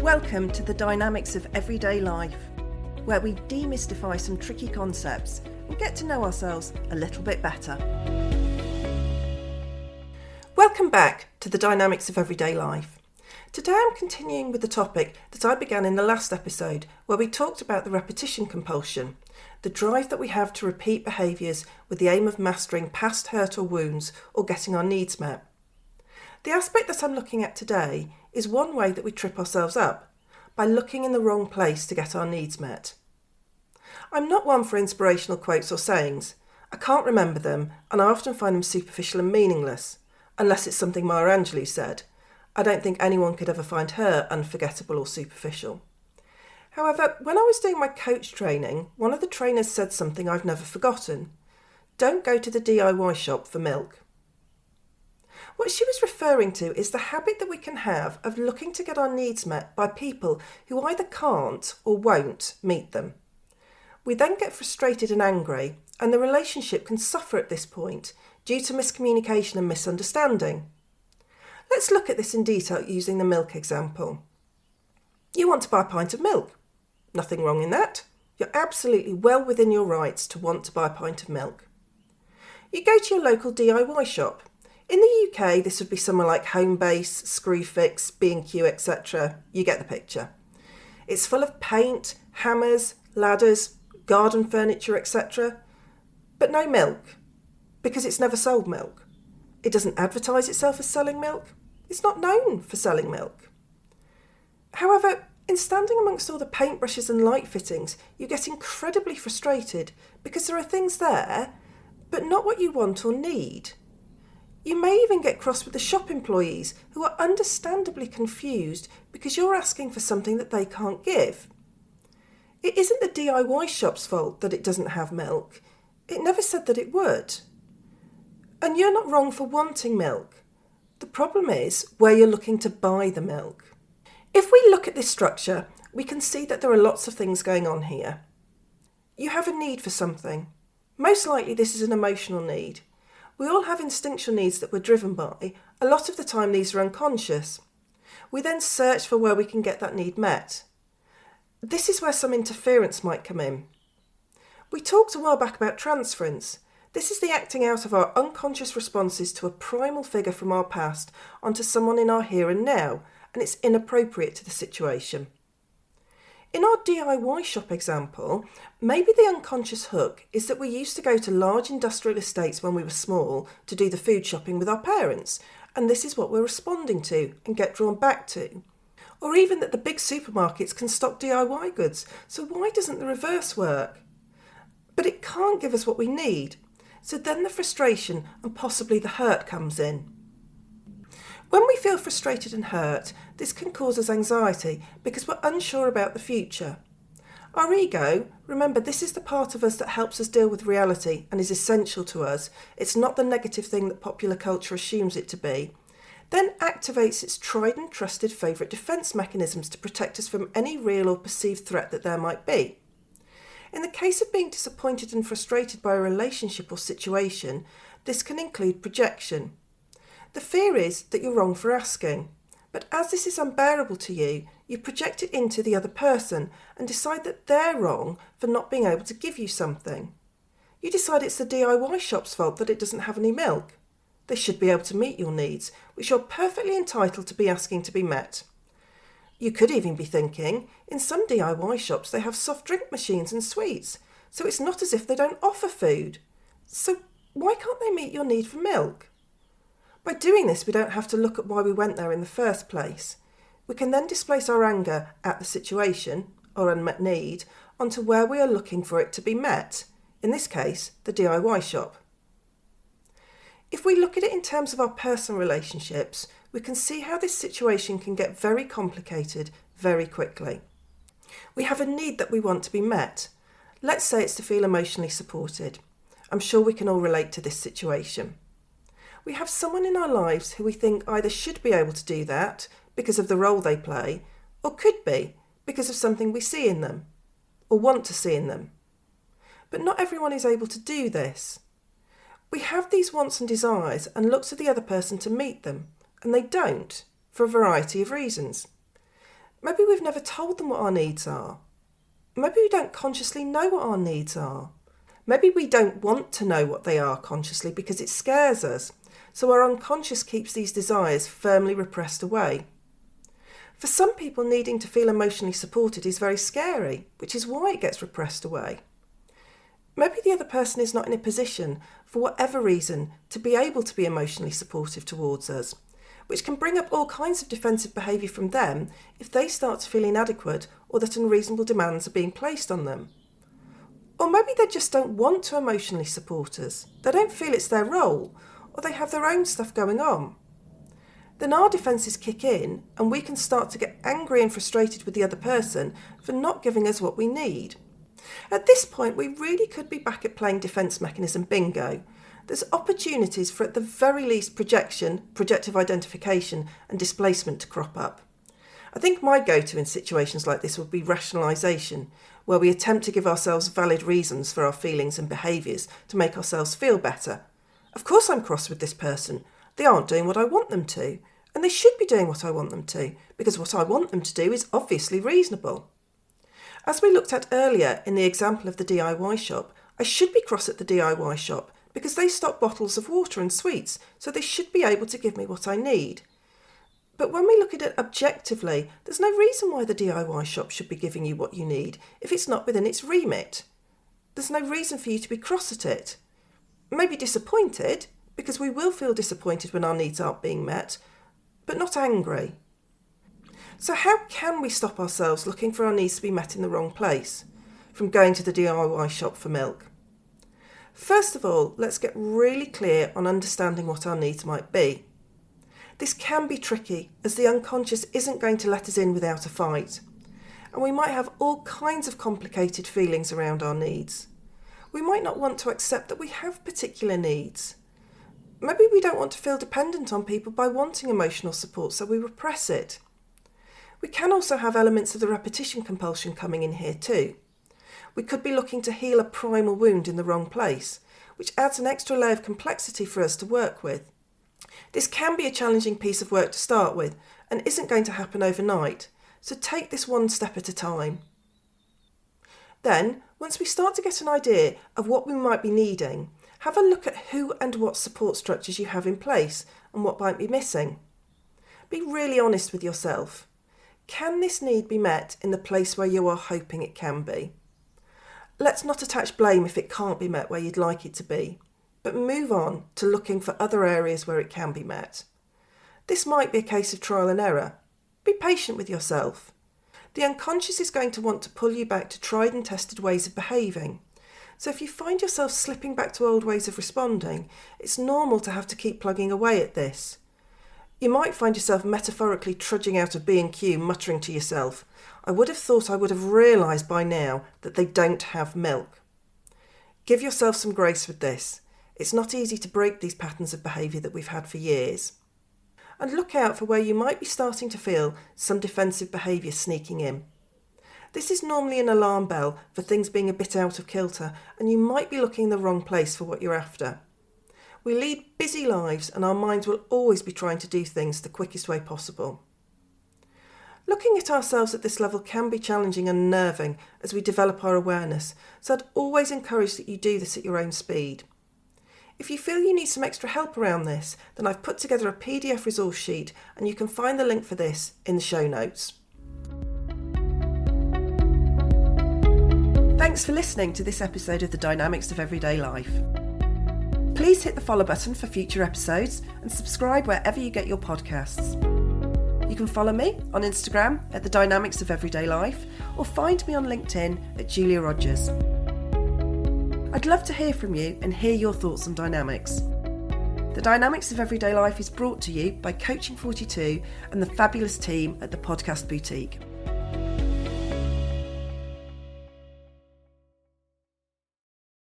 Welcome to the Dynamics of Everyday Life, where we demystify some tricky concepts and get to know ourselves a little bit better. Welcome back to the Dynamics of Everyday Life. Today I'm continuing with the topic that I began in the last episode, where we talked about the repetition compulsion, the drive that we have to repeat behaviours with the aim of mastering past hurt or wounds or getting our needs met. The aspect that I'm looking at today is one way that we trip ourselves up, by looking in the wrong place to get our needs met. I'm not one for inspirational quotes or sayings. I can't remember them, and I often find them superficial and meaningless, unless it's something Maya Angelou said. I don't think anyone could ever find her unforgettable or superficial. However, when I was doing my coach training, one of the trainers said something I've never forgotten. Don't go to the DIY shop for milk. What she was referring to is the habit that we can have of looking to get our needs met by people who either can't or won't meet them. We then get frustrated and angry, and the relationship can suffer at this point due to miscommunication and misunderstanding. Let's look at this in detail using the milk example. You want to buy a pint of milk. Nothing wrong in that. You're absolutely well within your rights to want to buy a pint of milk. You go to your local DIY shop. In the UK, this would be somewhere like Homebase, Screwfix, B&Q, etc. You get the picture. It's full of paint, hammers, ladders, garden furniture, etc. But no milk, because it's never sold milk. It doesn't advertise itself as selling milk. It's not known for selling milk. However, in standing amongst all the paintbrushes and light fittings, you get incredibly frustrated because there are things there, but not what you want or need. You may even get cross with the shop employees who are understandably confused because you're asking for something that they can't give. It isn't the DIY shop's fault that it doesn't have milk. It never said that it would. And you're not wrong for wanting milk. The problem is where you're looking to buy the milk. If we look at this structure, we can see that there are lots of things going on here. You have a need for something. Most likely this is an emotional need. We all have instinctual needs that we're driven by. A lot of the time these are unconscious. We then search for where we can get that need met. This is where some interference might come in. We talked a while back about transference. This is the acting out of our unconscious responses to a primal figure from our past onto someone in our here and now, and it's inappropriate to the situation. In our DIY shop example, maybe the unconscious hook is that we used to go to large industrial estates when we were small to do the food shopping with our parents, and this is what we're responding to and get drawn back to. Or even that the big supermarkets can stock DIY goods, so why doesn't the reverse work? But it can't give us what we need, so then the frustration and possibly the hurt comes in. When we feel frustrated and hurt, this can cause us anxiety because we're unsure about the future. Our ego, remember, this is the part of us that helps us deal with reality and is essential to us. It's not the negative thing that popular culture assumes it to be. Then activates its tried and trusted favourite defence mechanisms to protect us from any real or perceived threat that there might be. In the case of being disappointed and frustrated by a relationship or situation, this can include projection. The fear is that you're wrong for asking, but as this is unbearable to you, you project it into the other person and decide that they're wrong for not being able to give you something. You decide it's the DIY shop's fault that it doesn't have any milk. They should be able to meet your needs, which you're perfectly entitled to be asking to be met. You could even be thinking, in some DIY shops they have soft drink machines and sweets, so it's not as if they don't offer food. So why can't they meet your need for milk? By doing this, we don't have to look at why we went there in the first place. We can then displace our anger at the situation, or unmet need, onto where we are looking for it to be met, in this case, the DIY shop. If we look at it in terms of our personal relationships, we can see how this situation can get very complicated very quickly. We have a need that we want to be met. Let's say it's to feel emotionally supported. I'm sure we can all relate to this situation. We have someone in our lives who we think either should be able to do that because of the role they play, or could be because of something we see in them, or want to see in them. But not everyone is able to do this. We have these wants and desires and look to the other person to meet them, and they don't, for a variety of reasons. Maybe we've never told them what our needs are. Maybe we don't consciously know what our needs are. Maybe we don't want to know what they are consciously because it scares us, so our unconscious keeps these desires firmly repressed away. For some people, needing to feel emotionally supported is very scary, which is why it gets repressed away. Maybe the other person is not in a position, for whatever reason, to be able to be emotionally supportive towards us, which can bring up all kinds of defensive behaviour from them if they start to feel inadequate or that unreasonable demands are being placed on them. Or maybe they just don't want to emotionally support us. They don't feel it's their role, or they have their own stuff going on. Then our defences kick in and we can start to get angry and frustrated with the other person for not giving us what we need. At this point, we really could be back at playing defence mechanism bingo. There's opportunities for at the very least projection, projective identification and displacement to crop up. I think my go-to in situations like this would be rationalisation, where we attempt to give ourselves valid reasons for our feelings and behaviours to make ourselves feel better. Of course I'm cross with this person. They aren't doing what I want them to, and they should be doing what I want them to, because what I want them to do is obviously reasonable. As we looked at earlier in the example of the DIY shop, I should be cross at the DIY shop because they stock bottles of water and sweets, so they should be able to give me what I need. But when we look at it objectively, there's no reason why the DIY shop should be giving you what you need if it's not within its remit. There's no reason for you to be cross at it. Maybe disappointed, because we will feel disappointed when our needs aren't being met, but not angry. So how can we stop ourselves looking for our needs to be met in the wrong place, from going to the DIY shop for milk? First of all, let's get really clear on understanding what our needs might be. This can be tricky, as the unconscious isn't going to let us in without a fight, and we might have all kinds of complicated feelings around our needs. We might not want to accept that we have particular needs. Maybe we don't want to feel dependent on people by wanting emotional support, so we repress it. We can also have elements of the repetition compulsion coming in here too. We could be looking to heal a primal wound in the wrong place, which adds an extra layer of complexity for us to work with. This can be a challenging piece of work to start with and isn't going to happen overnight, so take this one step at a time. Then, once we start to get an idea of what we might be needing, have a look at who and what support structures you have in place and what might be missing. Be really honest with yourself. Can this need be met in the place where you are hoping it can be? Let's not attach blame if it can't be met where you'd like it to be, but move on to looking for other areas where it can be met. This might be a case of trial and error. Be patient with yourself. The unconscious is going to want to pull you back to tried and tested ways of behaving. So if you find yourself slipping back to old ways of responding, it's normal to have to keep plugging away at this. You might find yourself metaphorically trudging out of B&Q muttering to yourself, I would have thought I would have realised by now that they don't have milk. Give yourself some grace with this. It's not easy to break these patterns of behaviour that we've had for years. And look out for where you might be starting to feel some defensive behaviour sneaking in. This is normally an alarm bell for things being a bit out of kilter, and you might be looking in the wrong place for what you're after. We lead busy lives and our minds will always be trying to do things the quickest way possible. Looking at ourselves at this level can be challenging and unnerving as we develop our awareness, so I'd always encourage that you do this at your own speed. If you feel you need some extra help around this, then I've put together a PDF resource sheet and you can find the link for this in the show notes. Thanks for listening to this episode of The Dynamics of Everyday Life. Please hit the follow button for future episodes and subscribe wherever you get your podcasts. You can follow me on Instagram at The Dynamics of Everyday Life or find me on LinkedIn at Julia Rogers. I'd love to hear from you and hear your thoughts on dynamics. The Dynamics of Everyday Life is brought to you by Coaching 42 and the fabulous team at the Podcast Boutique.